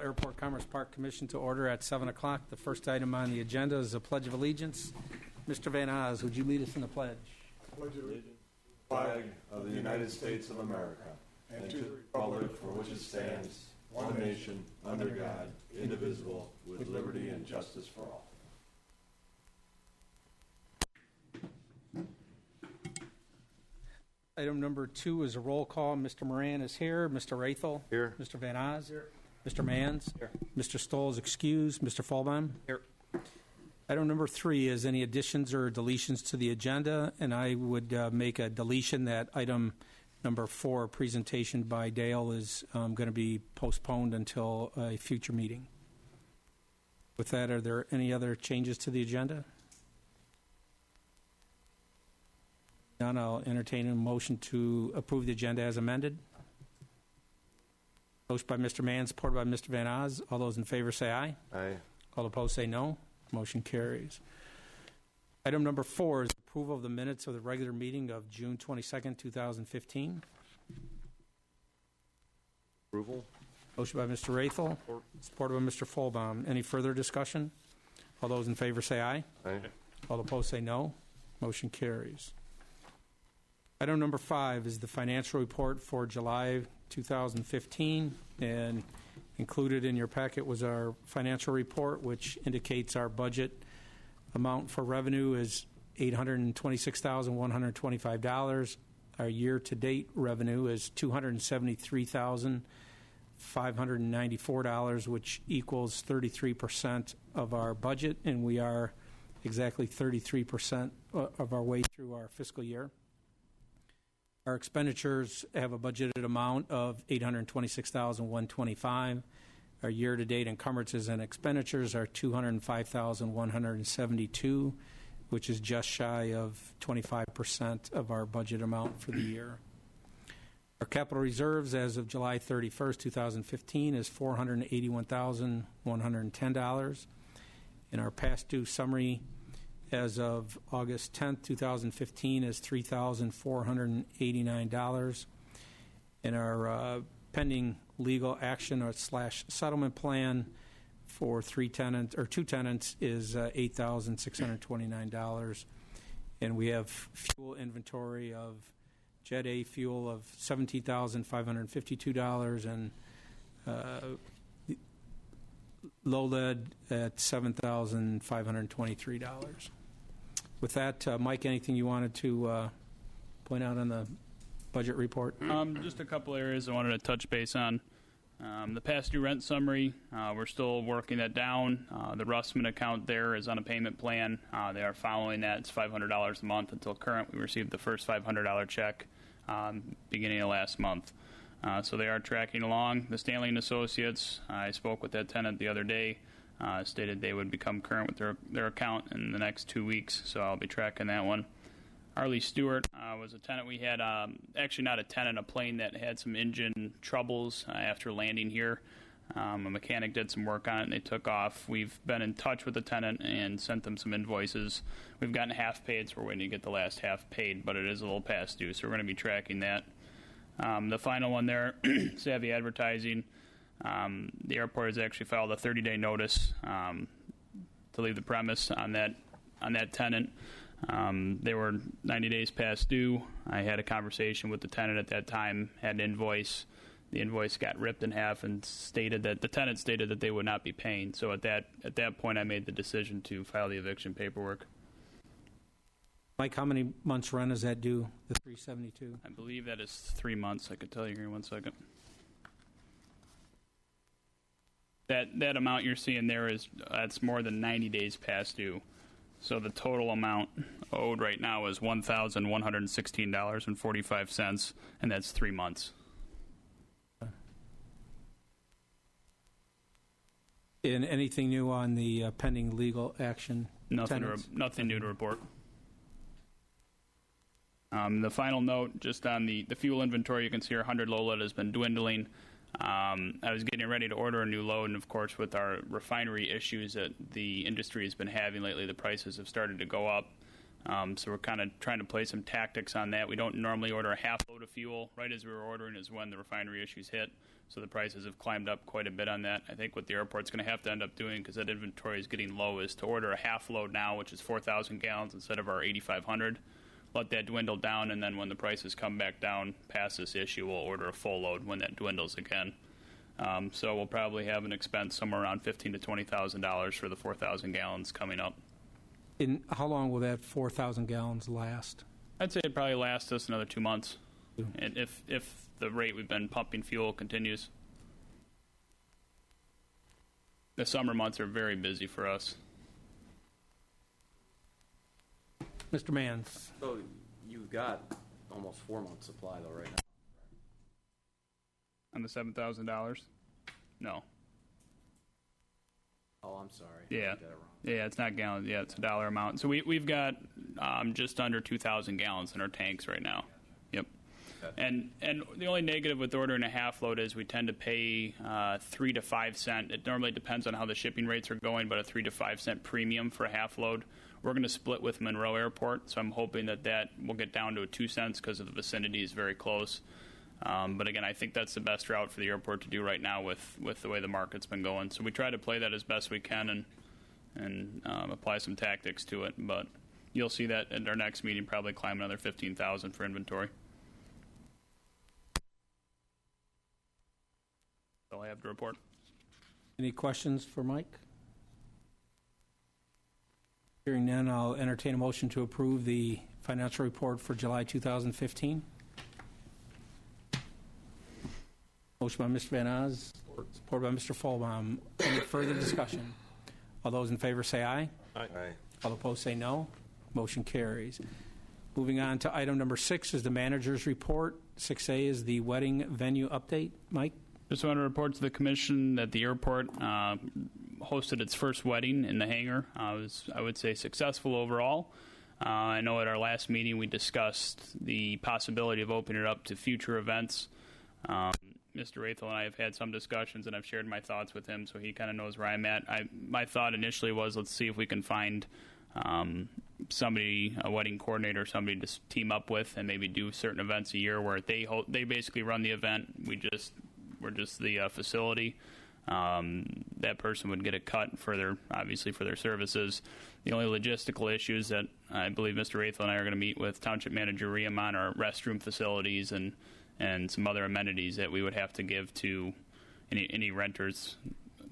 Airport Commerce Park Commission to order at 7 o'clock. The first item on the agenda is the Pledge of Allegiance. Mr. Van Oz, would you lead us in the pledge? Pledge allegiance to the flag of the United States of America and to the republic for which it stands, one nation, under God, indivisible, with liberty and justice for all. Item number 2 is a roll call. Mr. Moran is here. Mr. Rathel? Here. Mr. Van Oz? Here. Mr. Manns? Here. Mr. Stoll is excused. Mr. Fulbaum? Here. Item number 3 is any additions or deletions to the agenda, and I would make a deletion that item number 4, presentation by Dale, is going to be postponed until a future meeting. With that, are there any other changes to the agenda? None. I'll entertain a motion to approve the agenda as amended. Motion by Mr. Mann, supported by Mr. Van Oz. All those in favor say aye. Aye. All opposed say no. Motion carries. Item number 4 is approval of the minutes of the regular meeting of June 22nd, 2015. Approval. Motion by Mr. Rathel, supported by Mr. Fulbaum. Any further discussion? All those in favor say aye. Aye. All opposed say no. Motion carries. Item number 5 is the financial report for July 2015, and included in your packet was our financial report, which indicates our budget amount for revenue is $826,125. Our year-to-date revenue is $273,594, which equals 33% of our budget, and we are exactly 33% of our way through our fiscal year. Our expenditures have a budgeted amount of $826,125. Our year-to-date encumbrances and expenditures are $205,172, which is just shy of 25% of our budget amount for the year. Our capital reserves as of July 31st, 2015 is $481,110. And our past due summary as of August 10th, 2015 is $3,489. And our pending legal action or / settlement plan for two tenants is $8,629. And we have fuel inventory of Jet A fuel of $17,552 and low lead at $7,523. With that, Mike, anything you wanted to point out on the budget report? Just a couple areas I wanted to touch base on. The past due rent summary, we're still working that down. The Russman account there is on a payment plan. They are following that. It's $500 a month until current. We received the first $500 check beginning of last month. So they are tracking along. The Stanley & Associates, I spoke with that tenant the other day, stated they would become current with their account in the next 2 weeks, so I'll be tracking that one. Arlie Stewart was a tenant we had, actually not a tenant, a plane that had some engine troubles after landing here. A mechanic did some work on it and they took off. We've been in touch with the tenant and sent them some invoices. We've gotten half paid, so we're waiting to get the last half paid, but it is a little past due, so we're going to be tracking that. The final one there, Savvy Advertising. The airport has actually filed a 30-day notice to leave the premise on that tenant. They were 90 days past due. I had a conversation with the tenant at that time, had an invoice. The invoice got ripped in half and the tenant stated that they would not be paying. So at that point, I made the decision to file the eviction paperwork. Mike, how many months rent is that due, the $372? I believe that is 3 months. I could tell you here in 1 second. That amount you're seeing there that's more than 90 days past due. So the total amount owed right now is $1,116.45, and that's 3 months. And anything new on the pending legal action? Nothing new to report. The final note, just on the fuel inventory, you can see our 100 low lead has been dwindling. I was getting ready to order a new load, and of course with our refinery issues that the industry has been having lately, the prices have started to go up. So we're kind of trying to play some tactics on that. We don't normally order a half load of fuel. Right as we were ordering is when the refinery issues hit. So the prices have climbed up quite a bit on that. I think what the airport's going to have to end up doing, because that inventory is getting low, is to order a half load now, which is 4,000 gallons instead of our 8,500. Let that dwindle down, and then when the prices come back down past this issue, we'll order a full load when that dwindles again. So we'll probably have an expense somewhere around $15,000 to $20,000 for the 4,000 gallons coming up. And how long will that 4,000 gallons last? I'd say it'd probably last us another 2 months, and if the rate we've been pumping fuel continues. The summer months are very busy for us. Mr. Mans. So you've got almost 4 months supply though right now. On the $7,000? No. Oh, I'm sorry. Yeah. I got it wrong. Yeah, it's not gallons. Yeah, it's a dollar amount. So we've got just under 2,000 gallons in our tanks right now. Yep. Okay. And the only negative with ordering a half load is we tend to pay 3 to 5 cent. It normally depends on how the shipping rates are going, but a 3 to 5 cent premium for a half load. We're going to split with Monroe Airport, so I'm hoping that will get down to 2 cents because the vicinity is very close. But again, I think that's the best route for the airport to do right now with the way the market's been going. So we try to play that as best we can and apply some tactics to it. But you'll see that at our next meeting, probably climb another 15,000 for inventory. That's all I have to report. Any questions for Mike? Hearing none, I'll entertain a motion to approve the financial report for July 2015. Motion by Mr. Van Oz, support by Mr. Folbaum. Any further discussion? All those in favor say aye. Aye. All opposed say no. Motion carries. Moving on to item number 6 is the manager's report. 6A is the wedding venue update. Mike? Just want to report to the commission that the airport hosted its first wedding in the hangar. It was, I would say, successful overall. I know at our last meeting we discussed the possibility of opening it up to future events. Mr. Rathel and I have had some discussions, and I've shared my thoughts with him, so he kind of knows where I'm at. My thought initially was, let's see if we can find somebody, a wedding coordinator, somebody to team up with, and maybe do certain events a year where they basically run the event. We're just the facility. That person would get a cut for their services. The only logistical issues that I believe Mr. Rathel and I are going to meet with Township Manager Riem on are restroom facilities and some other amenities that we would have to give to any renters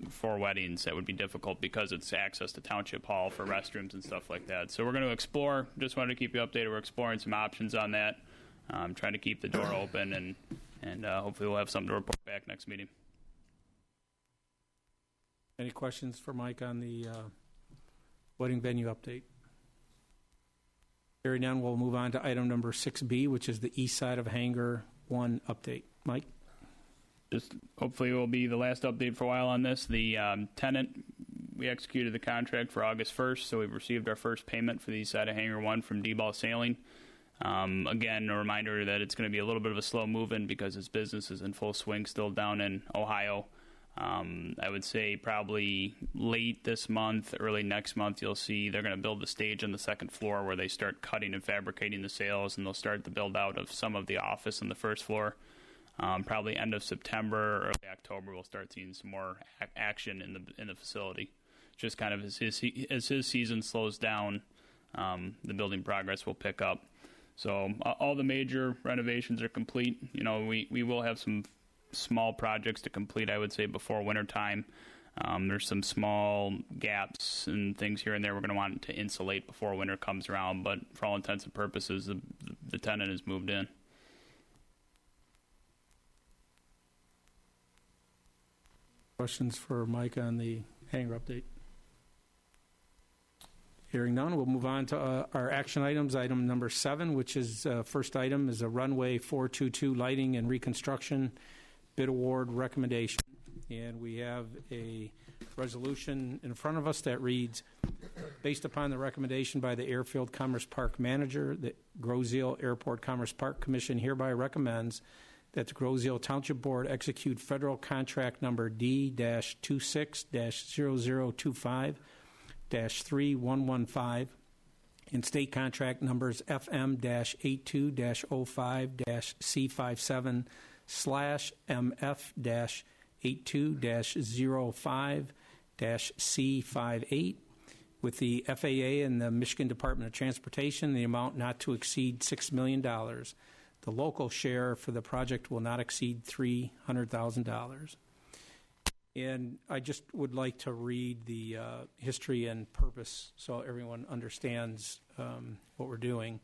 for weddings. That would be difficult because it's access to Township Hall for restrooms and stuff like that. So we're going to explore. Just wanted to keep you updated. We're exploring some options on that. Trying to keep the door open, and hopefully we'll have something to report back next meeting. Any questions for Mike on the wedding venue update? Hearing none, we'll move on to item number 6B, which is the east side of Hangar 1 update. Mike? Just hopefully it will be the last update for a while on this. The tenant, we executed the contract for August 1st, so we've received our first payment for the east side of Hangar 1 from D-Ball Sailing. Again, a reminder that it's going to be a little bit of a slow move-in because his business is in full swing still down in Ohio. I would say probably late this month, early next month, you'll see they're going to build the stage on the second floor where they start cutting and fabricating the sails, and they'll start the build-out of some of the office on the first floor. Probably end of September, early October, we'll start seeing some more action in the facility. Just kind of as his season slows down, the building progress will pick up. So all the major renovations are complete. You know, we will have some small projects to complete, I would say, before wintertime. There's some small gaps and things here and there we're going to want to insulate before winter comes around, but for all intents and purposes, the tenant has moved in. Questions for Mike on the hangar update? Hearing none, we'll move on to our action items. Item number 7, which is first item, is a runway 422 lighting and reconstruction bid award recommendation. And we have a resolution in front of us that reads, based upon the recommendation by the Airfield Commerce Park Manager, the Groseal Airport Commerce Park Commission hereby recommends that the Groseal Township Board execute federal contract number D-26-0025-3115 and state contract numbers FM-82-05-C57 MF-82-05-C58 with the FAA and the Michigan Department of Transportation, the amount not to exceed $6 million. The local share for the project will not exceed $300,000. And I just would like to read the history and purpose so everyone understands what we're doing.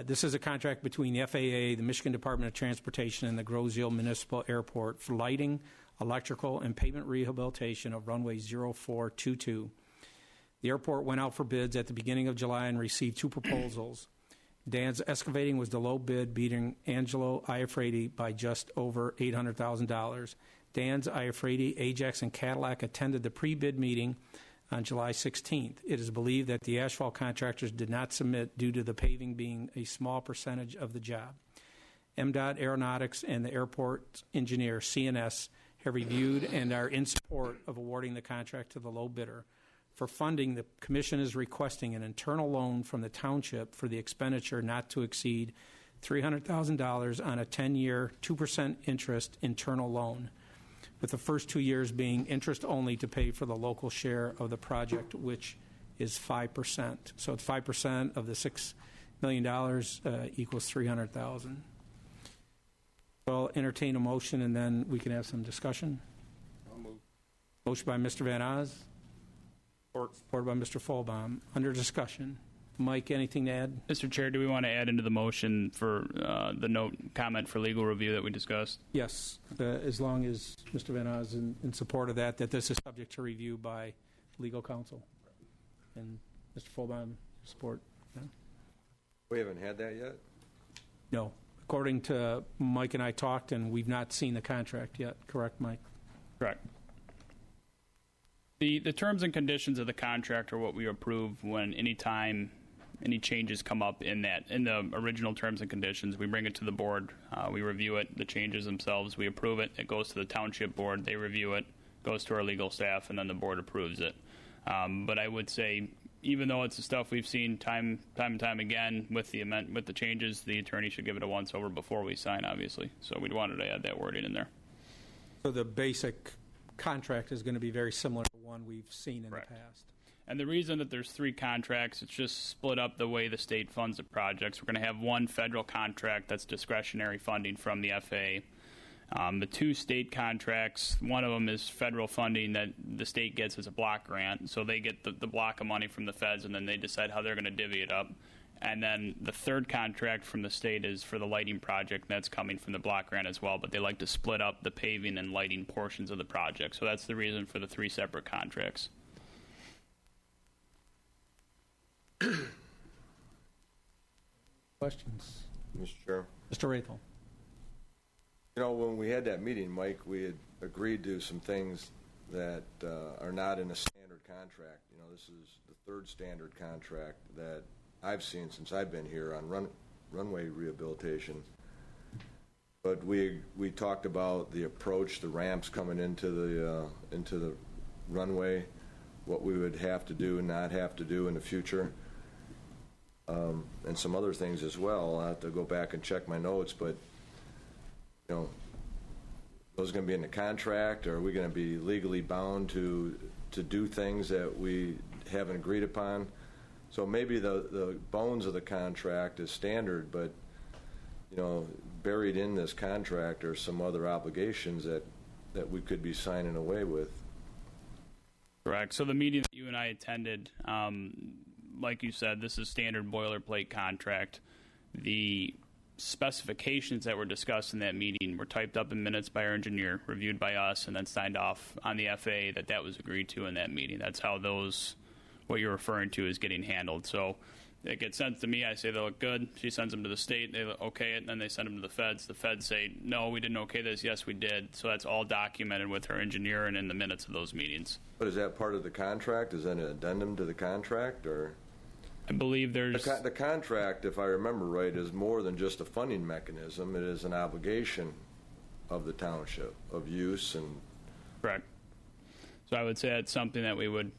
This is a contract between the FAA, the Michigan Department of Transportation, and the Grosse-Ile Municipal Airport for lighting, electrical, and pavement rehabilitation of runway 0422. The airport went out for bids at the beginning of July and received 2 proposals. Dan's Excavating was the low bid, beating Angelo Iafredi by just over $800,000. Dan's, Iafredi, Ajax, and Cadillac attended the pre-bid meeting on July 16th. It is believed that the asphalt contractors did not submit due to the paving being a small percentage of the job. MDOT Aeronautics and the airport engineer, CNS, have reviewed and are in support of awarding the contract to the low bidder. For funding, the Commission is requesting an internal loan from the township for the expenditure not to exceed $300,000 on a 10-year, 2% interest internal loan, with the first 2 years being interest only to pay for the local share of the project, which is 5%. So it's 5% of the $6 million equals $300,000. I'll entertain a motion, and then we can have some discussion. I'll move. Motion by Mr. Van Oz. Supported by Mr. Folbaum. Under discussion. Mike, anything to add? Mr. Chair, do we want to add into the motion for the note comment for legal review that we discussed? Yes, as long as Mr. Van Oz is in support of that this is subject to review by legal counsel. And Mr. Folbaum, support? No? We haven't had that yet? No. According to Mike and I talked, and we've not seen the contract yet. Correct, Mike? Correct. The terms and conditions of the contract are what we approve when any changes come up in the original terms and conditions. We bring it to the board, we review it, the changes themselves, we approve it, it goes to the township board, they review it, goes to our legal staff, and then the board approves it. But I would say, even though it's the stuff we've seen time and time again with the changes, the attorney should give it a once over before we sign, obviously. So we'd wanted to add that wording in there. So the basic contract is going to be very similar to one we've seen in Correct. the past. And the reason that there's 3 contracts, it's just split up the way the state funds the projects. We're going to have one federal contract that's discretionary funding from the FAA. The 2 state contracts, one of them is federal funding that the state gets as a block grant. So they get the block of money from the feds, and then they decide how they're going to divvy it up. And then the 3rd contract from the state is for the lighting project, and that's coming from the block grant as well. But they like to split up the paving and lighting portions of the project. So that's the reason for the 3 separate contracts. Questions? Mr. Chair. Mr. Rathel. You know, when we had that meeting, Mike, we had agreed to some things that are not in a standard contract. You know, this is the 3rd standard contract that I've seen since I've been here on runway rehabilitation. But we talked about the approach, the ramps coming into the runway, what we would have to do and not have to do in the future, and some other things as well. I'll have to go back and check my notes, but you know, those are going to be in the contract, or are we going to be legally bound to do things that we haven't agreed upon? So maybe the bones of the contract is standard, but you know, buried in this contract are some other obligations that we could be signing away with. Correct. So the meeting that you and I attended, like you said, this is standard boilerplate contract. The specifications that were discussed in that meeting were typed up in minutes by our engineer, reviewed by us, and then signed off on the FAA that was agreed to in that meeting. That's how what you're referring to is getting handled. So it gets sent to me. I say they look good. She sends them to the state. They okay it, and then they send them to the feds. The feds say, no, we didn't okay this. Yes, we did. So that's all documented with her engineer and in the minutes of those meetings. But is that part of the contract? Is that an addendum to the contract, or? I believe there's... The contract, if I remember right, is more than just a funding mechanism. It is an obligation of the township, of use and... Correct. So I would say it's something that we would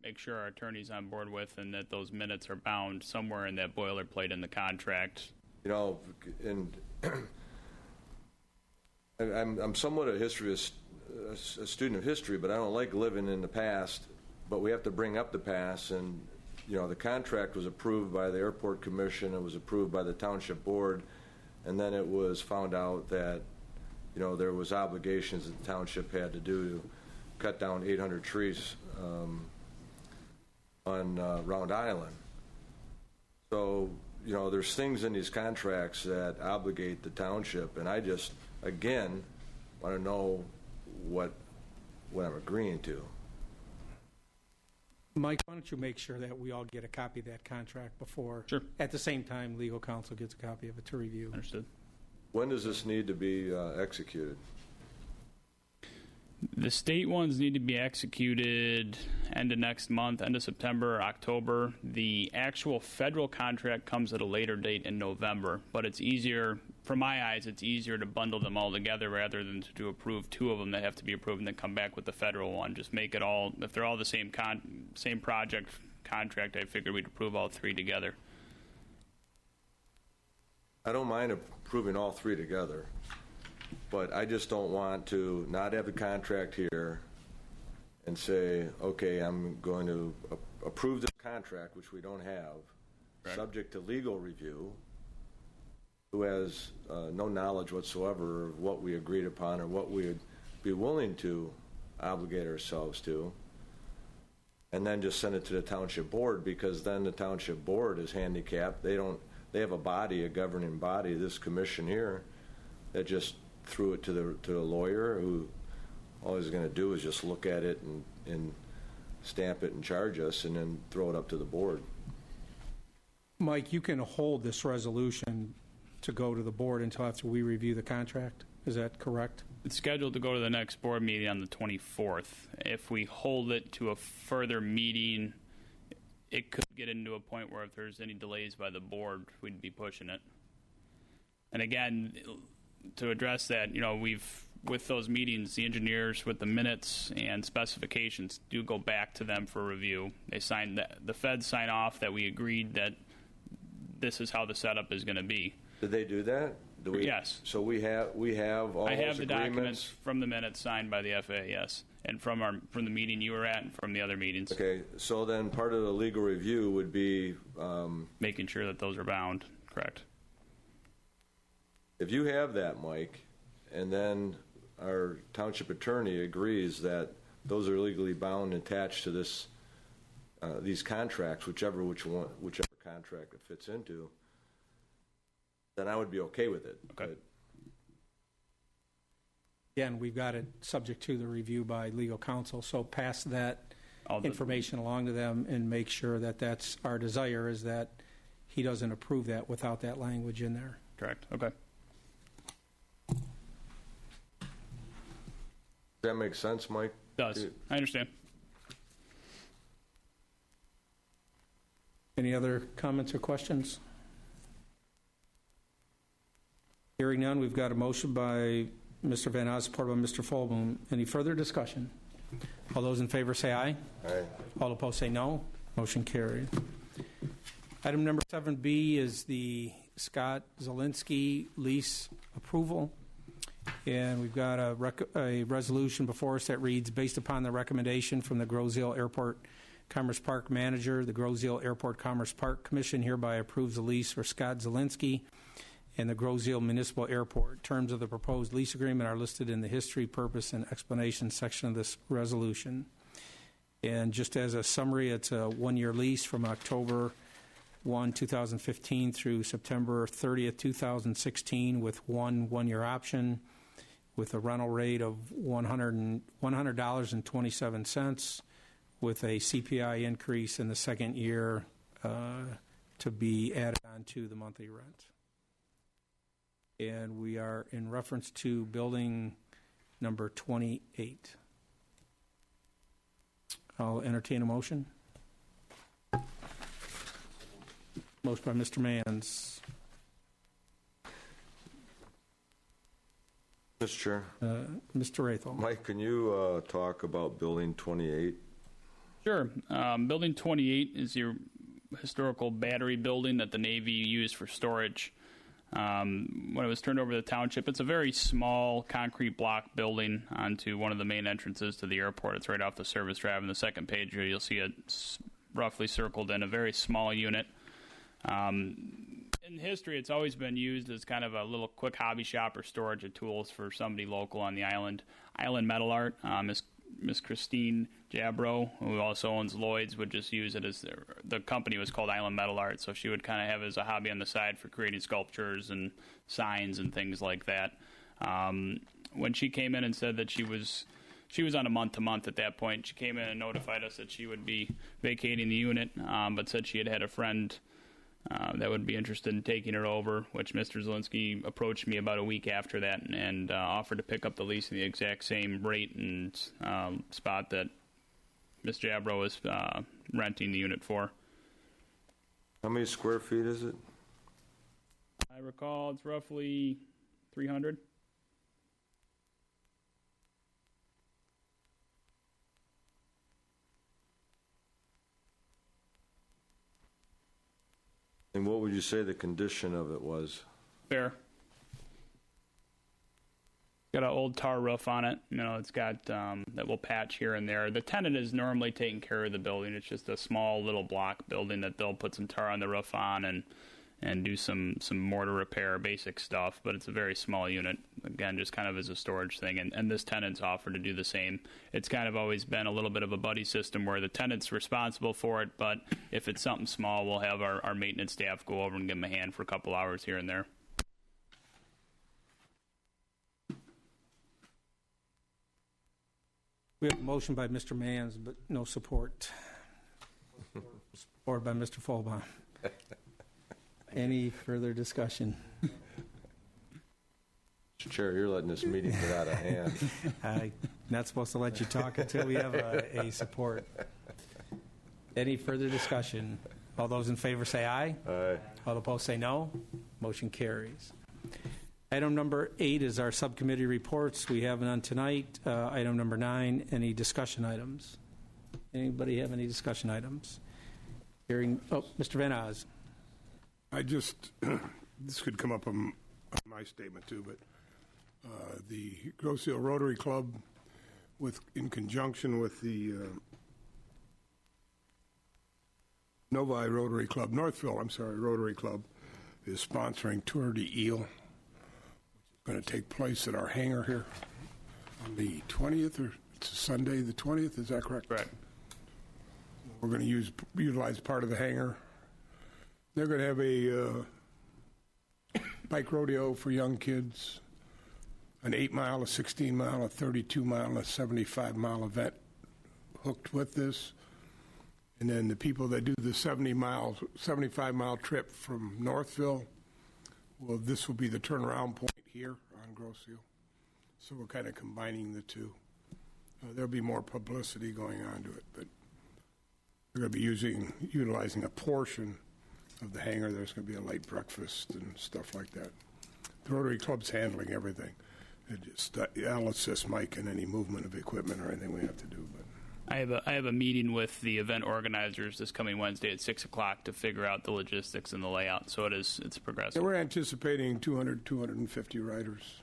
make sure our attorney's on board with, and that those minutes are bound somewhere in that boilerplate in the contract. You know, and I'm somewhat a student of history, but I don't like living in the past. But we have to bring up the past, and the contract was approved by the Airport Commission. It was approved by the Township Board, and then it was found out that there was obligations that the township had to do to cut down 800 trees on Round Island. So there's things in these contracts that obligate the township, and I just, again, want to know what I'm agreeing to. Mike, why don't you make sure that we all get a copy of that contract before? Sure. At the same time, legal counsel gets a copy of it to review. Understood. When does this need to be executed? The state ones need to be executed end of next month, end of September, October. The actual federal contract comes at a later date in November, but it's easier, from my eyes, it's easier to bundle them all together rather than to approve two of them that have to be approved and then come back with the federal one. Just make it all, if they're all the same project contract, I figured we'd approve all three together. I don't mind approving all three together, but I just don't want to not have the contract here and say, okay, I'm going to approve this contract, which we don't have, Correct. Subject to legal review, who has no knowledge whatsoever of what we agreed upon or what we would be willing to obligate ourselves to, and then just send it to the Township Board, because then the Township Board is handicapped. They have a body, a governing body, this commission here, that just threw it to the lawyer, who all he's going to do is just look at it and stamp it and charge us, and then throw it up to the board. Mike, you can hold this resolution to go to the board until after we review the contract. Is that correct? It's scheduled to go to the next board meeting on the 24th. If we hold it to a further meeting, it could get into a point where if there's any delays by the board, we'd be pushing it. And again, to address that, with those meetings, the engineers with the minutes and specifications do go back to them for review. They sign the feds sign off that we agreed that this is how the setup is going to be. Did they do that? Yes. So we have all I have those the agreements? documents from the minutes signed by the FAA, yes, and from the meeting you were at and from the other meetings. Okay, so then part of the legal review would be Making sure that those are bound, correct. if you have that, Mike, and then our township attorney agrees that those are legally bound and attached to this these contracts, whichever contract it fits into, then I would be okay with it. Okay. But Again, we've got it subject to the review by legal counsel, so pass that information along to them and make sure that that's our desire, is that he doesn't approve that without that language in there. Correct, okay. Does that make sense, Mike? Does. I understand. Any other comments or questions? Hearing none, we've got a motion by Mr. Van Oz, supported by Mr. Folboom. Any further discussion? All those in favor say aye. Aye. All opposed say no. Motion carried. Item number 7B is the Scott Zelinski lease approval. And we've got a resolution before us that reads, based upon the recommendation from the Groseal Airport Commerce Park Manager, the Groseal Airport Commerce Park Commission hereby approves the lease for Scott Zelinski and the Groseal Municipal Airport. Terms of the proposed lease agreement are listed in the history, purpose, and explanation section of this resolution. And just as a summary, it's a one-year lease from October 1, 2015 through September 30th, 2016 with one-year option with a rental rate of $100.27 with a CPI increase in the second year to be added on to the monthly rent. And we are in reference to building number 28. I'll entertain a motion. Motion by Mr. Manns. Mr. Chair. Mr. Rathel. Mike, can you talk about Building 28? Sure. Building 28 is your historical battery building that the Navy used for storage. When it was turned over to the township, it's a very small concrete block building onto one of the main entrances to the airport. It's right off the service drive. On the second page here, you'll see it roughly circled in, a very small unit. In history, it's always been used as kind of a little quick hobby shop or storage of tools for somebody local on the island. Island Metal Art, Miss Christine Jabro, who also owns Lloyd's, would just use it as the company was called Island Metal Art, so she would kind of have it as a hobby on the side for creating sculptures and signs and things like that. When she came in and said that she was on a month-to-month at that point, she came in and notified us that she would be vacating the unit, but said she had a friend that would be interested in taking her over, which Mr. Zielinski approached me about a week after that and offered to pick up the lease at the exact same rate and spot that Ms. Jabro was renting the unit for. How many square feet is it? I recall it's roughly 300. And what would you say the condition of it was? Fair. Got an old tar roof on it. You know, it's got that will patch here and there. The tenant is normally taking care of the building. It's just a small little block building that they'll put some tar on the roof on and do some mortar repair, basic stuff. But it's a very small unit. Again, just kind of as a storage thing. And this tenant's offered to do the same. It's kind of always been a little bit of a buddy system where the tenant's responsible for it. But if it's something small, we'll have our maintenance staff go over and give them a hand for a couple hours here and there. We have a motion by Mr. Manns, but no support. Support by Mr. Folbaum. Any further discussion? Mr. Chair, you're letting this meeting get out of hand. I'm not supposed to let you talk until we have a support. Any further discussion? All those in favor say aye. Aye. All opposed say no. Motion carries. Item number 8 is our subcommittee reports. We have none tonight. Item number 9, any discussion items? Anybody have any discussion items? Hearing, Mr. Van Oz. I just, this could come up on my statement too, but the Grosse Ile Rotary Club, in conjunction with the Novi Rotary Club, Rotary Club, is sponsoring Tour de Ile, which is going to take place at our hangar here on the 20th, or it's a Sunday, the 20th, is that correct? Correct. We're going to utilize part of the hangar. They're going to have a bike rodeo for young kids, an 8-mile, a 16-mile, a 32-mile, and a 75-mile event hooked with this. And then the people that do the 75-mile trip from Northville, well, this will be the turnaround point here on Grosse Ile. So we're kind of combining the two. There'll be more publicity going on to it, but we're going to be utilizing a portion of the hangar. There's going to be a light breakfast and stuff like that. The Rotary Club's handling everything. I'll assist Mike in any movement of equipment or anything we have to do. But I have a meeting with the event organizers this coming Wednesday at 6 o'clock to figure out the logistics and the layout. So it's progressive. yeah, we're anticipating 250 riders,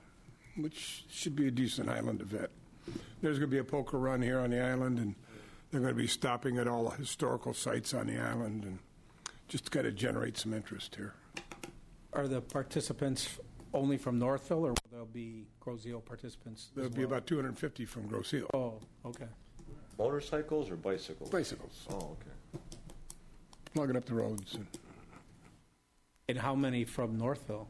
which should be a decent island event. There's going to be a poker run here on the island, and they're going to be stopping at all the historical sites on the island and just kind of generate some interest here. Are the participants only from Northville, or will there be Grosse Ile participants? There'll be about 250 from Grosse Ile. Oh, okay. Motorcycles or bicycles? Bicycles. Oh, okay. Plugging up the roads. And how many from Northville?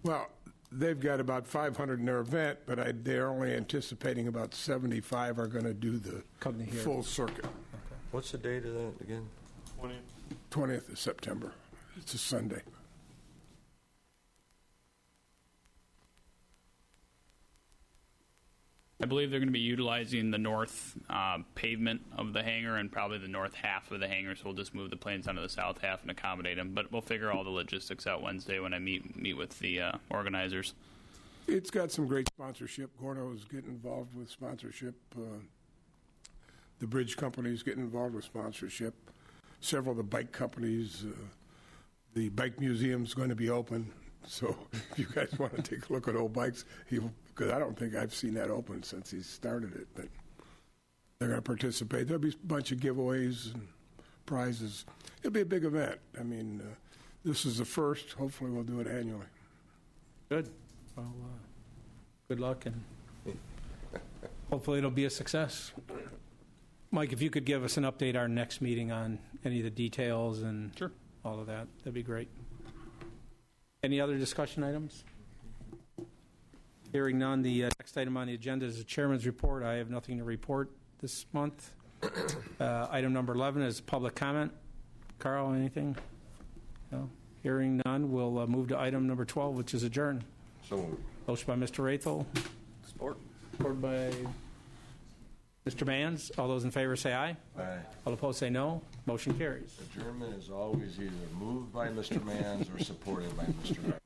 Well, they've got about 500 in their event, but they're only anticipating about 75 are going to do the Come to here. full circuit. What's the date of that again? 20th of September. It's a Sunday. I believe they're going to be utilizing the north pavement of the hangar and probably the north half of the hangar, so we'll just move the planes onto the south half and accommodate them. But we'll figure all the logistics out Wednesday when I meet with the organizers. It's got some great sponsorship. Gordo is getting involved with sponsorship. The bridge companies getting involved with sponsorship. Several of the bike companies. The bike museum's going to be open. So if you guys want to take a look at old bikes, because I don't think I've seen that open since he started it, but they're going to participate. There'll be a bunch of giveaways and prizes. It'll be a big event. I mean, this is the first. Hopefully we'll do it annually. Good. Well, good luck, and hopefully it'll be a success. Mike, if you could give us an update our next meeting on any of the details and Sure. all of that, that'd be great. Any other discussion items? Hearing none, the next item on the agenda is the chairman's report. I have nothing to report this month. Item number 11 is public comment. Carl, anything? No? Hearing none, we'll move to item number 12, which is adjourn. So moved. Motion by Mr. Rathel, Sport. support by Mr. Mans. All those in favor say aye. Aye. All opposed say no. Motion carries. Adjournment is always either moved by Mr. Mans or supported by Mr. Wright.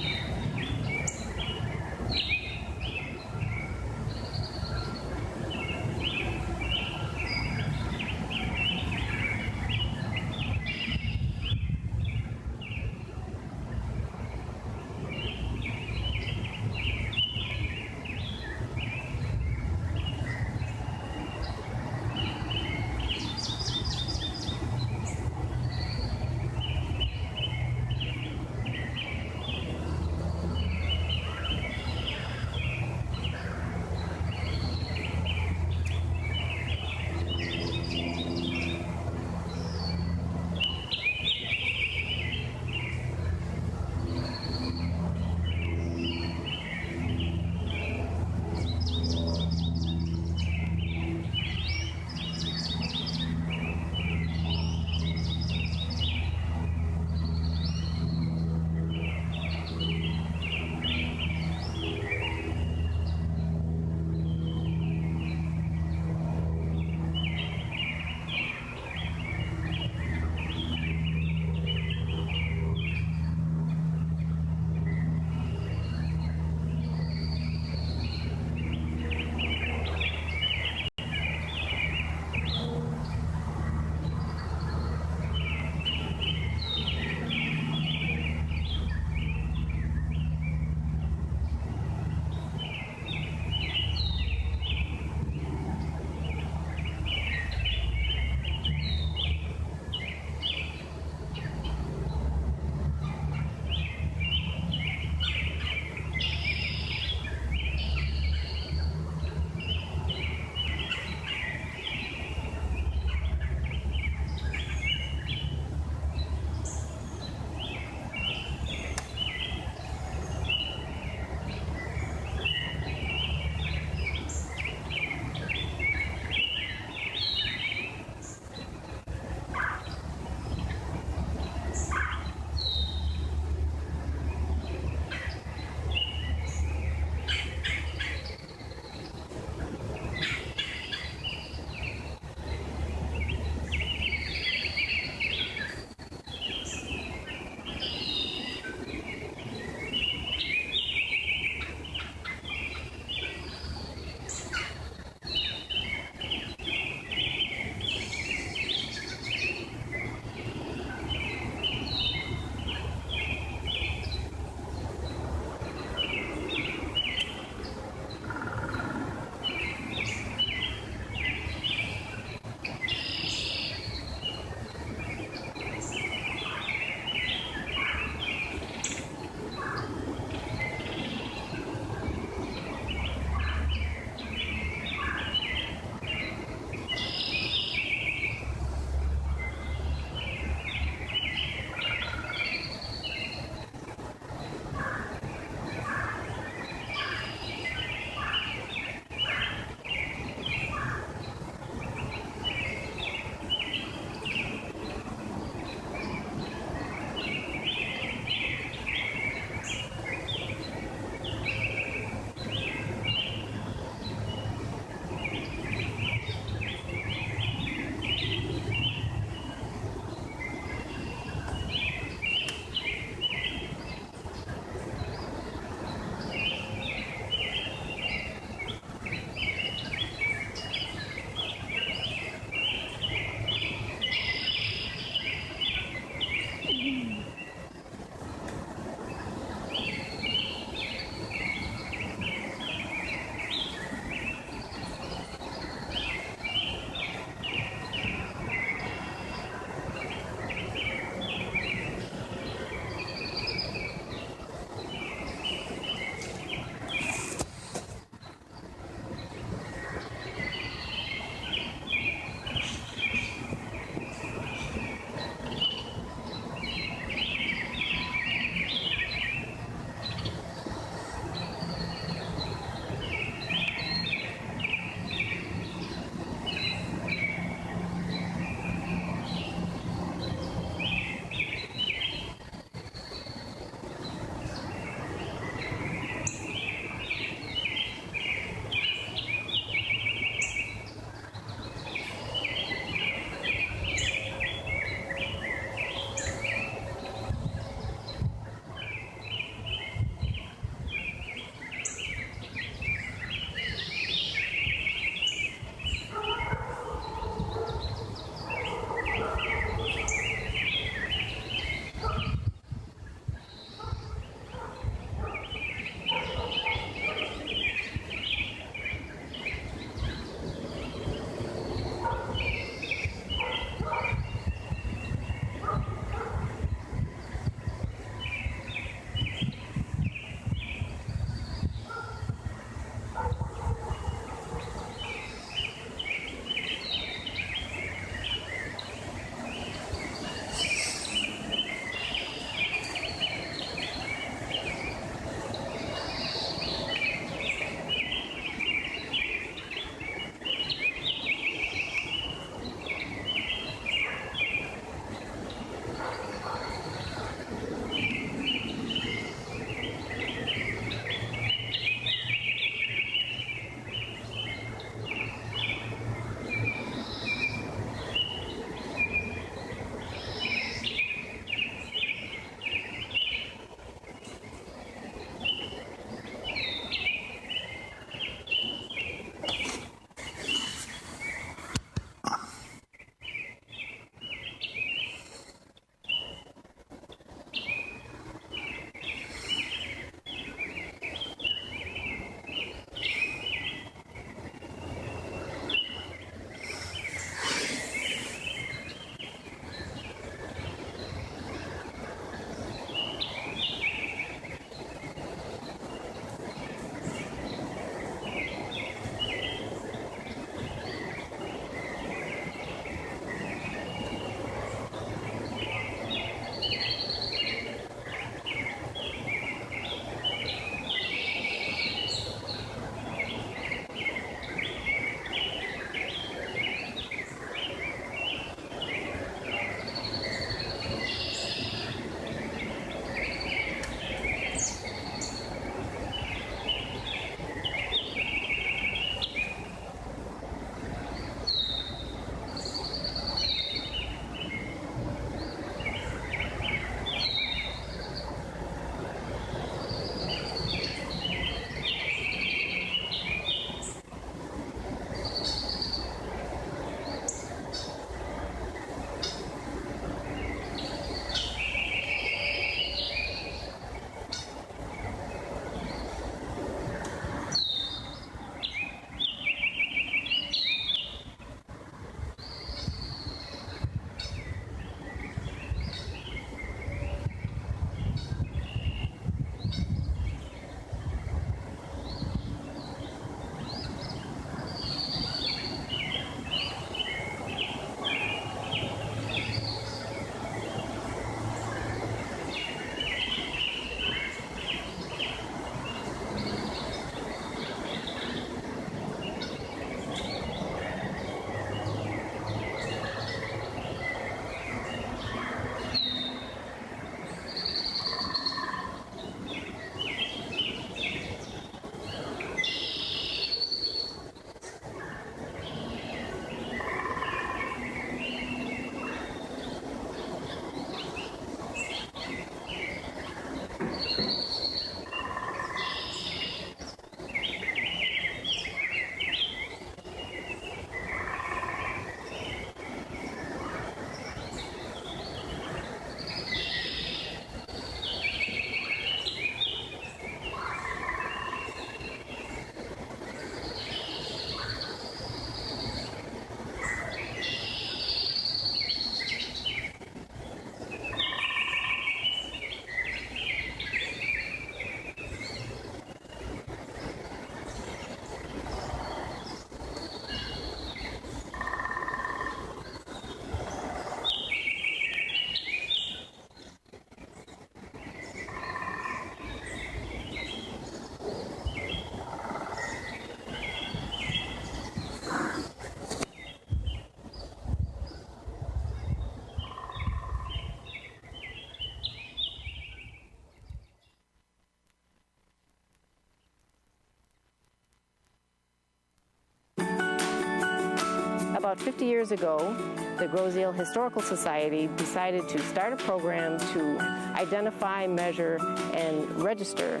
About 50 years ago, the Groseal Historical Society decided to start a program to identify, measure, and register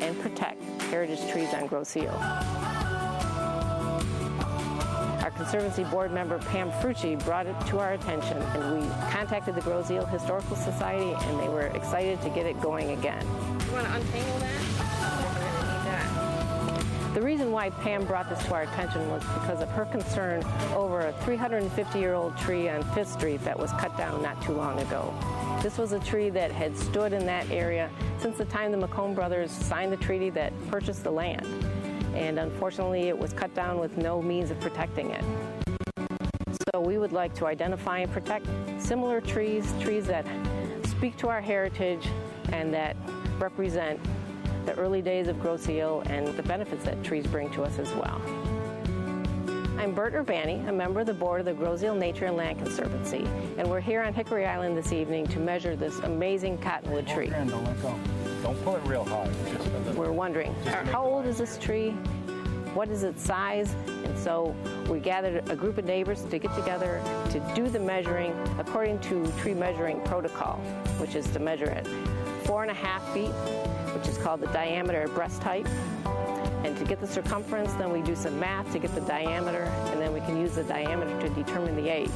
and protect heritage trees on Grosse Ile. Our Conservancy board member Pam Frucci brought it to our attention, and we contacted the Grosse Ile Historical Society, and they were excited to get it going again. You want to untangle that? We're going to need that. The reason why Pam brought this to our attention was because of her concern over a 350-year-old tree on 5th Street that was cut down not too long ago. This was a tree that had stood in that area since the time the Macomb brothers signed the treaty that purchased the land. And unfortunately, it was cut down with no means of protecting it. So we would like to identify and protect similar trees, trees that speak to our heritage and that represent the early days of Grosse Ile and the benefits that trees bring to us as well. I'm Bert Urbani, a member of the board of the Grosse Ile Nature and Land Conservancy, and we're here on Hickory Island this evening to measure this amazing cottonwood tree. Don't let go. Don't pull it real hard. We're wondering, how old is this tree? What is its size? And so we gathered a group of neighbors to get together to do the measuring according to tree measuring protocol, which is to measure at 4.5 feet, which is called the diameter at breast height. And to get the circumference, then we do some math to get the diameter, and then we can use the diameter to determine the age.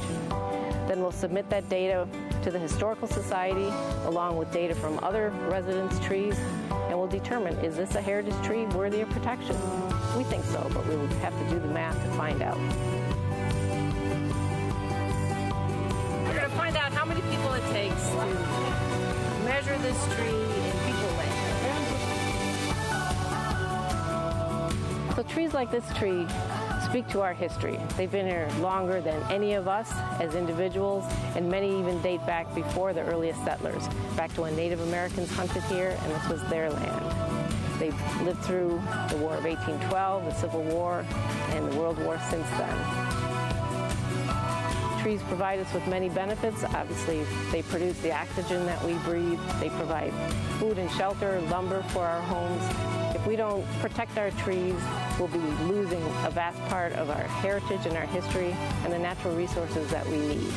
Then we'll submit that data to the Historical Society along with data from other residents' trees, and we'll determine, is this a heritage tree worthy of protection? We think so, but we will have to do the math to find out. We're going to find out how many people it takes to measure this tree in people length. So trees like this tree speak to our history. They've been here longer than any of us as individuals, and many even date back before the earliest settlers, back to when Native Americans hunted here, and this was their land. They've lived through the War of 1812, the Civil War, and the World War since then. Trees provide us with many benefits. Obviously, they produce the oxygen that we breathe. They provide food and shelter, lumber for our homes. If we don't protect our trees, we'll be losing a vast part of our heritage and our history and the natural resources that we need.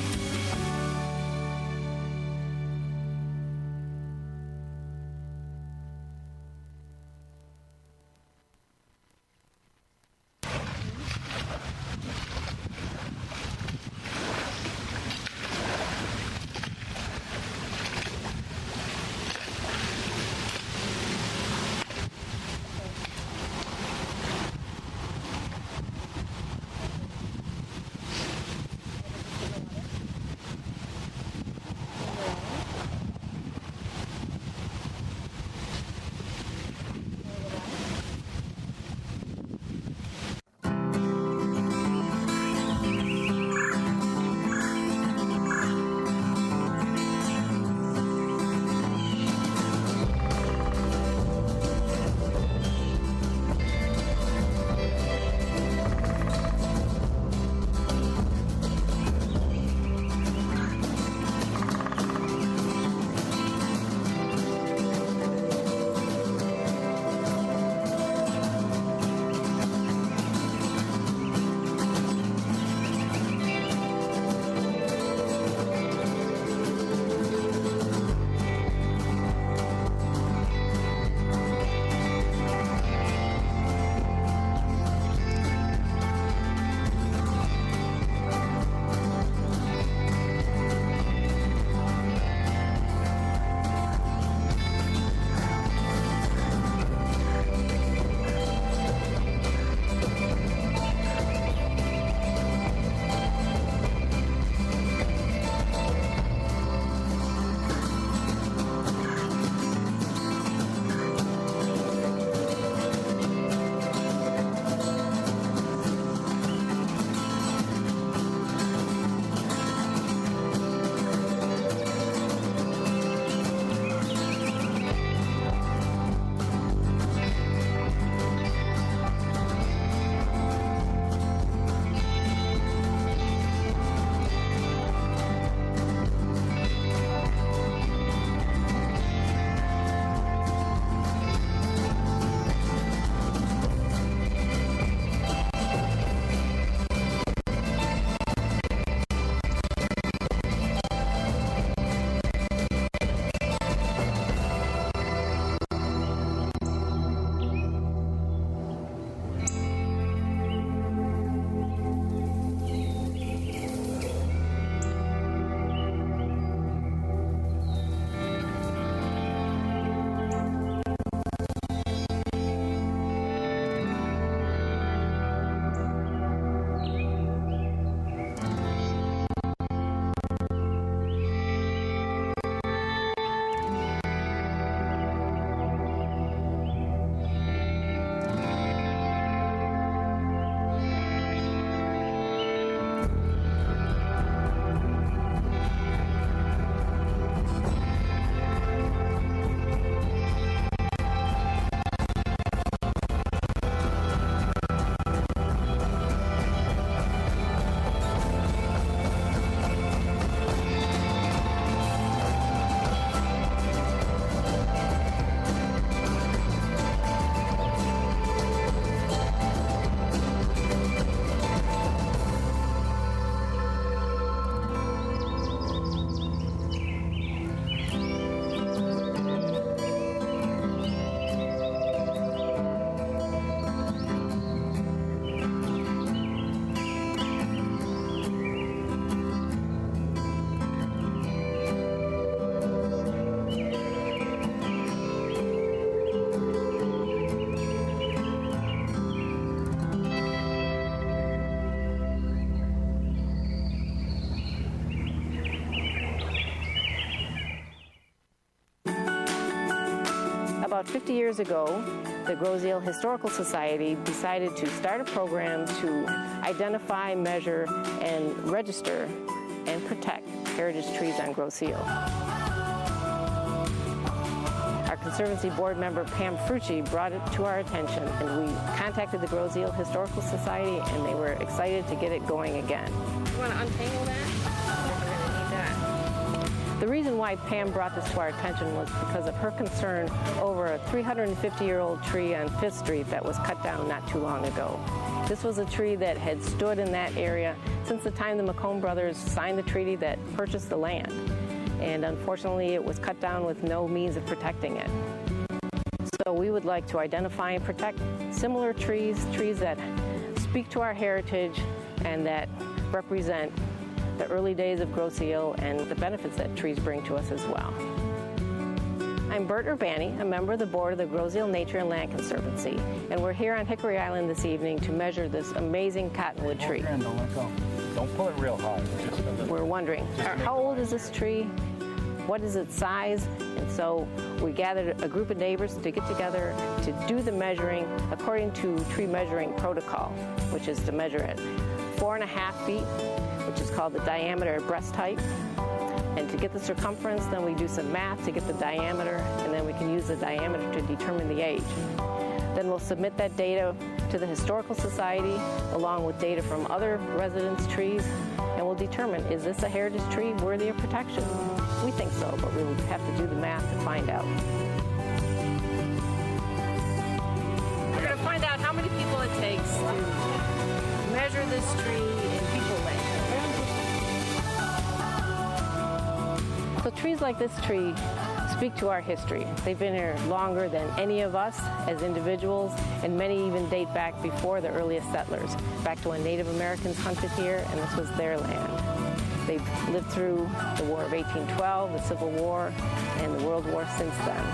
About 50 years ago, the Groseal Historical Society decided to start a program to identify, measure, and register and protect heritage trees on Groseal. Our Conservancy board member Pam Frucci brought it to our attention, and we contacted the Groseal Historical Society, and they were excited to get it going again. You want to untangle that? We're going to need that. The reason why Pam brought this to our attention was because of her concern over a 350-year-old tree on 5th Street that was cut down not too long ago. This was a tree that had stood in that area since the time the Macomb brothers signed the treaty that purchased the land. And unfortunately, it was cut down with no means of protecting it. So we would like to identify and protect similar trees, trees that speak to our heritage and that represent the early days of Groseal and the benefits that trees bring to us as well. I'm Bert Urbani, a member of the board of the Groseal Nature and Land Conservancy, and we're here on Hickory Island this evening to measure this amazing cottonwood tree. Don't pull it real high. We're wondering, how old is this tree? What is its size? And so we gathered a group of neighbors to get together to do the measuring according to tree measuring protocol, which is to measure it 4.5 feet, which is called the diameter at breast height. And to get the circumference, then we do some math to get the diameter, and then we can use the diameter to determine the age. Then we'll submit that data to the Historical Society along with data from other residents' trees, and we'll determine, is this a heritage tree worthy of protection? We think so, but we'll have to do the math to find out. We're going to find out how many people it takes to measure this tree in people length. So trees like this tree speak to our history. They've been here longer than any of us as individuals, and many even date back before the earliest settlers, back to when Native Americans hunted here, and this was their land. They've lived through the War of 1812, the Civil War, and the World War since then.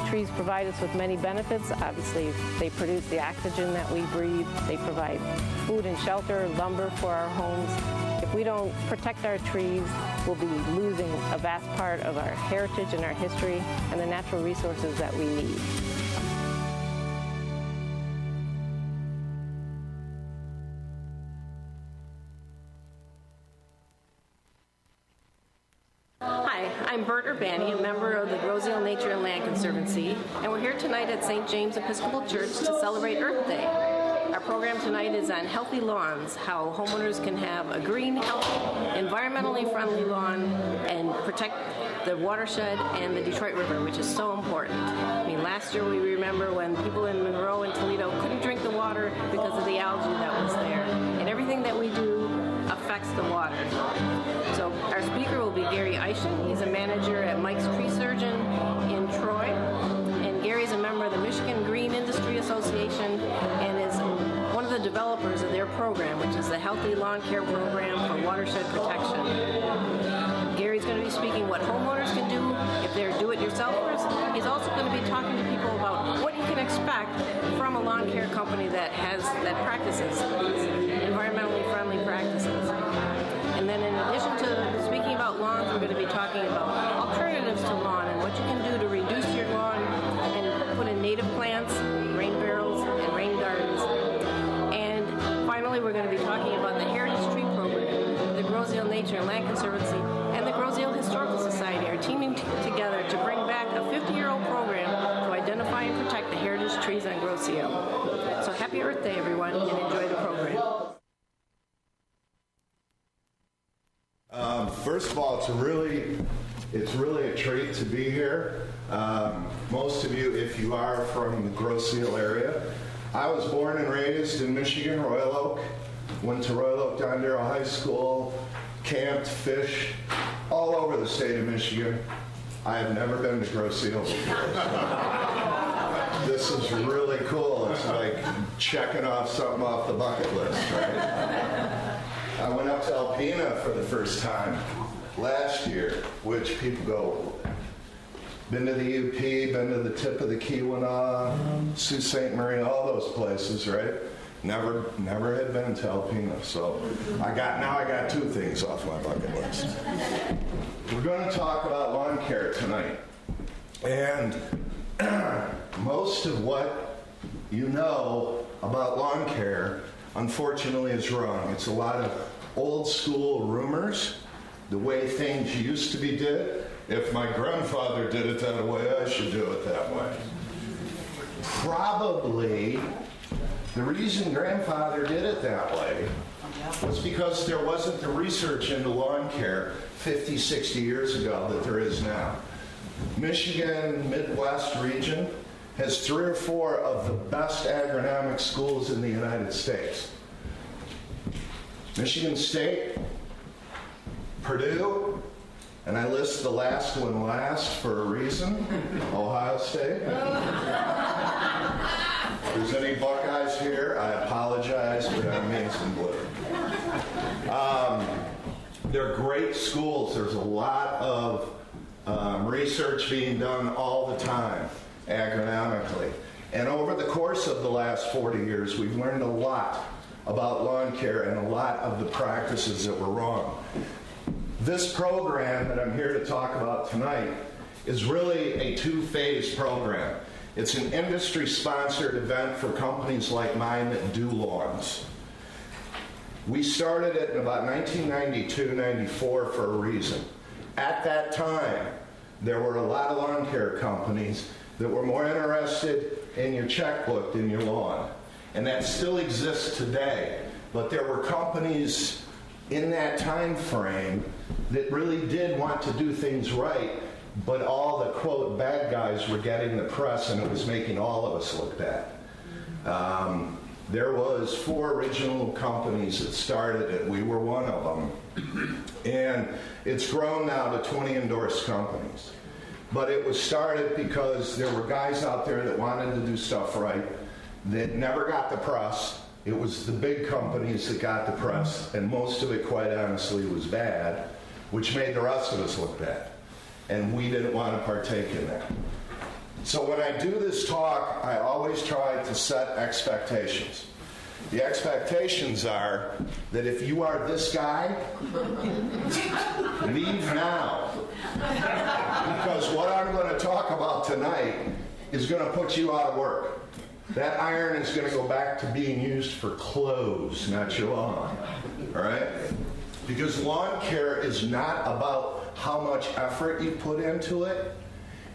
Trees provide us with many benefits. Obviously, they produce the oxygen that we breathe. They provide food and shelter, lumber for our homes. If we don't protect our trees, we'll be losing a vast part of our heritage and our history and the natural resources that we need. Hi, I'm Bert Urbani, a member of the Groseal Nature and Land Conservancy, and we're here tonight at St. James Episcopal Church to celebrate Earth Day. Our program tonight is on healthy lawns, how homeowners can have a green, healthy, environmentally friendly lawn and protect the watershed and the Detroit River, which is so important. I mean, last year we remember when people in Monroe and Toledo couldn't drink the water because of the algae that was there. And everything that we do affects the water. So our speaker will be Gary Eischen. He's a manager at Mike's Tree Surgeon in Troy. And Gary's a member of the Michigan Green Industry Association and is one of the developers of their program, which is the Healthy Lawn Care Program for Watershed Protection. Gary's going to be speaking what homeowners can do if they're do-it-yourselfers. He's also going to be talking to people about what you can expect from a lawn care company that practices environmentally friendly practices. And then in addition to speaking about lawns, we're going to be talking about alternatives to lawn and what you can do to reduce your lawn and put in native plants, rain barrels, and rain gardens. And finally, we're going to be talking about the Heritage Tree Program. The Groseal Nature and Land Conservancy and the Groseal Historical Society are teaming together to bring back a 50-year-old program to identify and protect the heritage trees on Groseal. So happy Earth Day, everyone, and enjoy the program. First of all, it's really a treat to be here. Most of you, if you are from the Groseal area, I was born and raised in Michigan, Royal Oak. Went to Royal Oak Don Darrow High School, camped, fished, all over the state of Michigan. I have never been to Groseal before. This is really cool. It's like checking off something off the bucket list, right? I went up to Alpena for the first time last year, which people go, been to the UP, been to the tip of the Keweenaw, Sault Ste. Marie, all those places, right? Never had been to Alpena, so I got two things off my bucket list. We're going to talk about lawn care tonight. And most of what you know about lawn care, unfortunately, is wrong. It's a lot of old school rumors, the way things used to be did. If my grandfather did it that way, I should do it that way. Probably the reason grandfather did it that way was because there wasn't the research into lawn care 50, 60 years ago that there is now. Michigan, Midwest region has 3 or 4 of the best agronomic schools in the United States. Michigan State, Purdue, and I list the last one last for a reason, Ohio State. If there's any Buckeyes here, I apologize, but I'm maize and blue. They're great schools. There's a lot of research being done all the time, agronomically. And over the course of the last 40 years, we've learned a lot about lawn care and a lot of the practices that were wrong. This program that I'm here to talk about tonight is really a 2-phase program. It's an industry-sponsored event for companies like mine that do lawns. We started it in about 1992-94 for a reason. At that time, there were a lot of lawn care companies that were more interested in your checkbook than your lawn. And that still exists today. But there were companies in that time frame that really did want to do things right, but all the, quote, bad guys were getting the press, and it was making all of us look bad. There was 4 original companies that started it. We were one of them. And it's grown now to 20 endorsed companies. But it was started because there were guys out there that wanted to do stuff right that never got the press. It was the big companies that got the press, and most of it, quite honestly, was bad, which made the rest of us look bad. And we didn't want to partake in that. So when I do this talk, I always try to set expectations. The expectations are that if you are this guy, leave now. Because what I'm going to talk about tonight is going to put you out of work. That iron is going to go back to being used for clothes, not your lawn. All right? Because lawn care is not about how much effort you put into it.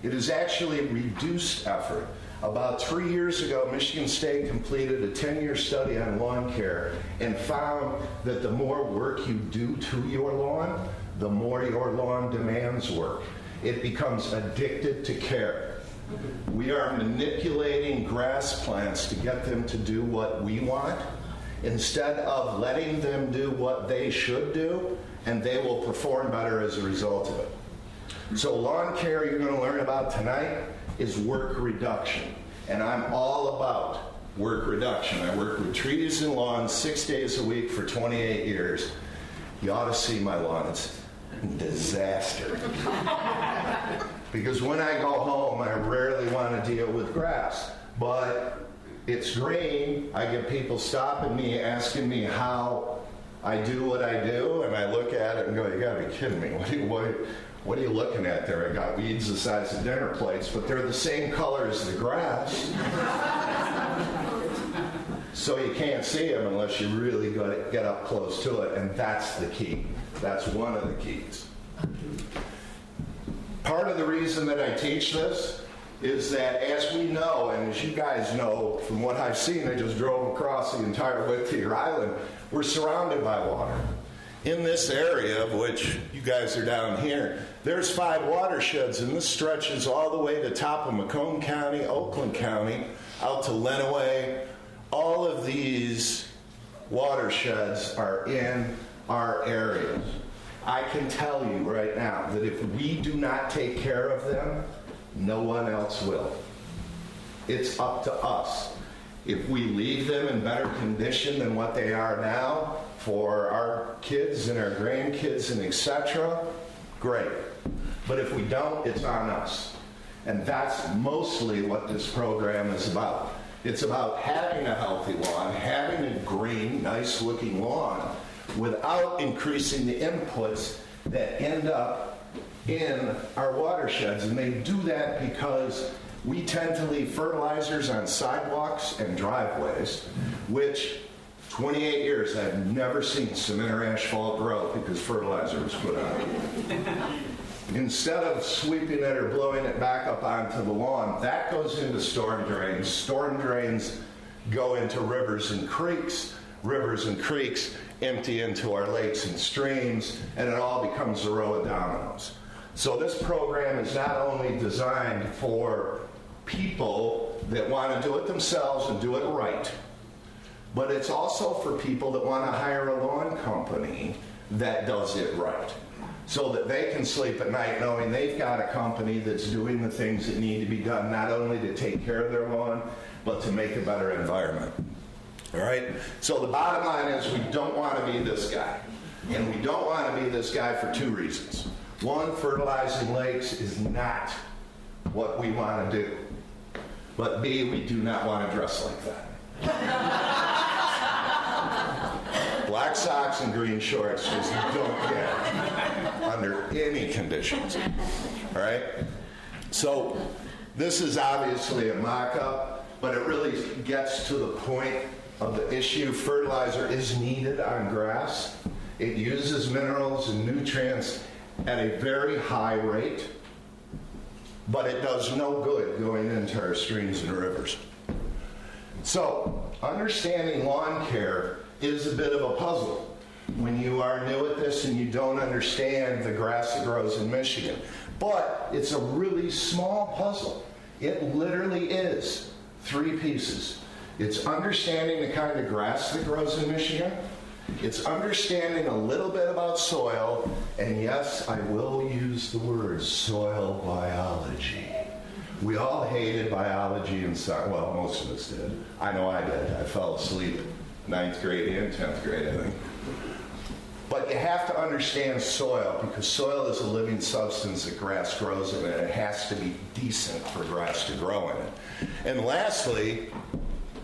It is actually reduced effort. About 3 years ago, Michigan State completed a 10-year study on lawn care and found that the more work you do to your lawn, the more your lawn demands work. It becomes addicted to care. We are manipulating grass plants to get them to do what we want instead of letting them do what they should do, and they will perform better as a result of it. So lawn care you're going to learn about tonight is work reduction. And I'm all about work reduction. I work with trees and lawns 6 days a week for 28 years. You ought to see my lawn. It's a disaster. Because when I go home, I rarely want to deal with grass. But it's green. I get people stopping me, asking me how I do what I do, and I look at it and go, you got to be kidding me. What are you looking at there? I got weeds the size of dinner plates, but they're the same color as the grass. So you can't see them unless you really get up close to it, and that's the key. That's one of the keys. Part of the reason that I teach this is that, as we know, and as you guys know from what I've seen, I just drove across the entire width of your island, we're surrounded by water. In this area, of which you guys are down here, there's 5 watersheds, and this stretches all the way to the top of Macomb County, Oakland County, out to Lenawee. All of these watersheds are in our areas. I can tell you right now that if we do not take care of them, no one else will. It's up to us. If we leave them in better condition than what they are now for our kids and our grandkids and etc., great. But if we don't, it's on us. And that's mostly what this program is about. It's about having a healthy lawn, having a green, nice-looking lawn, without increasing the inputs that end up in our watersheds, and they do that because we tend to leave fertilizers on sidewalks and driveways, which 28 years I've never seen cement or asphalt grow because fertilizer was put on it. Instead of sweeping it or blowing it back up onto the lawn, that goes into storm drains. Storm drains go into rivers and creeks. Rivers and creeks empty into our lakes and streams, and it all becomes a row of dominoes. So this program is not only designed for people that want to do it themselves and do it right, but it's also for people that want to hire a lawn company that does it right, so that they can sleep at night knowing they've got a company that's doing the things that need to be done, not only to take care of their lawn, but to make a better environment. All right? So the bottom line is we don't want to be this guy. And we don't want to be this guy for two reasons. One, fertilizing lakes is not what we want to do. But B, we do not want to dress like that. Black socks and green shorts just don't get under any conditions. All right? So this is obviously a mock-up, but it really gets to the point of the issue. Fertilizer is needed on grass. It uses minerals and nutrients at a very high rate, but it does no good going into our streams and rivers. So, understanding lawn care is a bit of a puzzle when you are new at this and you don't understand the grass that grows in Michigan. But it's a really small puzzle. It literally is 3 pieces. It's understanding the kind of grass that grows in Michigan. It's understanding a little bit about soil, and yes, I will use the word soil biology. We all hated biology in science. Well, most of us did. I know I did. I fell asleep 9th grade and 10th grade, I think. But you have to understand soil, because soil is a living substance that grass grows in, and it has to be decent for grass to grow in it. And lastly,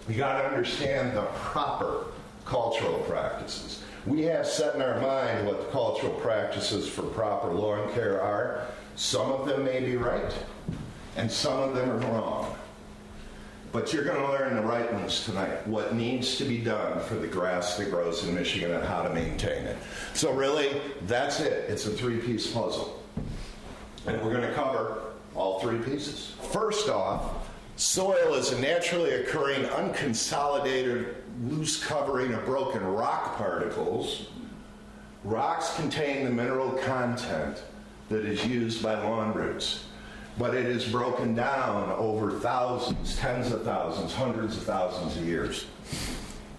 you got to understand the proper cultural practices. We have set in our mind what the cultural practices for proper lawn care are. Some of them may be right, and some of them are wrong. But you're going to learn the right ones tonight, what needs to be done for the grass that grows in Michigan and how to maintain it. So really, that's it. It's a 3-piece puzzle. And we're going to cover all 3 pieces. First off, soil is a naturally occurring, unconsolidated, loose covering of broken rock particles. Rocks contain the mineral content that is used by lawn roots, but it is broken down over thousands, tens of thousands, hundreds of thousands of years.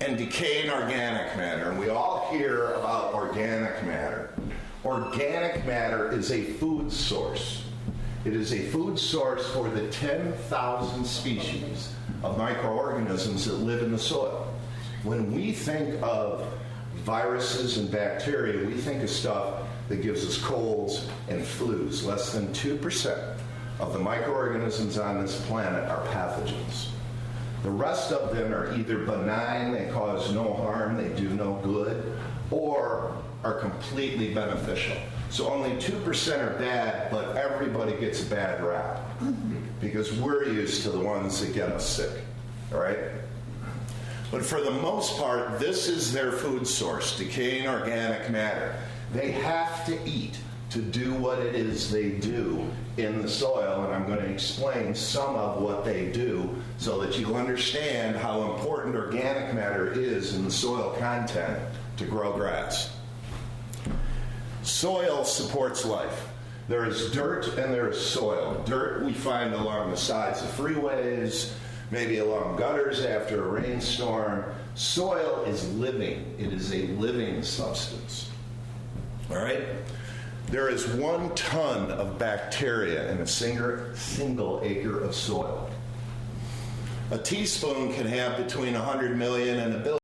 And decaying organic matter, and we all hear about organic matter. Organic matter is a food source. It is a food source for the 10,000 species of microorganisms that live in the soil. When we think of viruses and bacteria, we think of stuff that gives us colds and flus. Less than 2% of the microorganisms on this planet are pathogens. The rest of them are either benign, they cause no harm, they do no good, or are completely beneficial. So only 2% are bad, but everybody gets a bad rap because we're used to the ones that get us sick, all right? But for the most part, this is their food source, decaying organic matter. They have to eat to do what it is they do in the soil, and I'm going to explain some of what they do so that you'll understand how important organic matter is in the soil content to grow grass. Soil supports life. There is dirt and there is soil. Dirt we find along the sides of freeways, maybe along gutters after a rainstorm. Soil is living. It is a living substance. All right? There is 1 ton of bacteria in a single acre of soil. A teaspoon can have between 100 million and 1 billion.